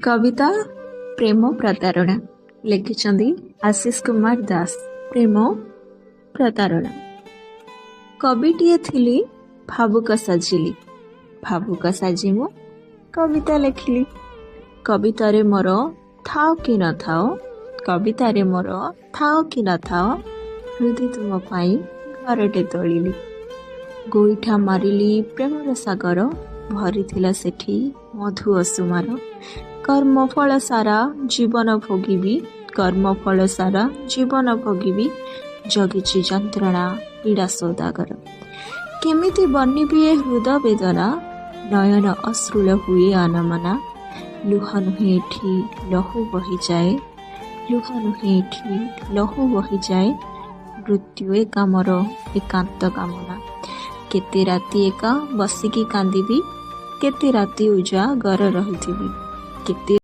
कविता प्रेम प्रतारणा लिखिछंदी आशीष कुमार दास। प्रेम प्रतारणा। कविटीए थिली भावुक साजिली, भावुक साजी मु कविता लिखिली। कवितारे मोर थाओ कि न थाओ, कवितारे मोर थाओ कि न थाओ, हृदय तुम पाई घरटे तोलिली। गोईठा मारिली प्रेमर सागर, भरी सेठी मधु असुमार। कर्मफल सारा जीवन भोगिबी, कर्मफल सारा जीवन भोगिबी, जगिछि जंत्रणा पीड़ा सौदागर। केमिति बनिबी ए हृदय वेदना, नयन अश्रुल हुए अनमना। लुह नुहे एठी लहु बहि जाए, लुह नुहे एठी लहु बहि जाए, मृत्यु एका मोर एकांत कामना। केते राति एका बसिकी कांदिबी, केते राति उजागर रहिथिबी, केते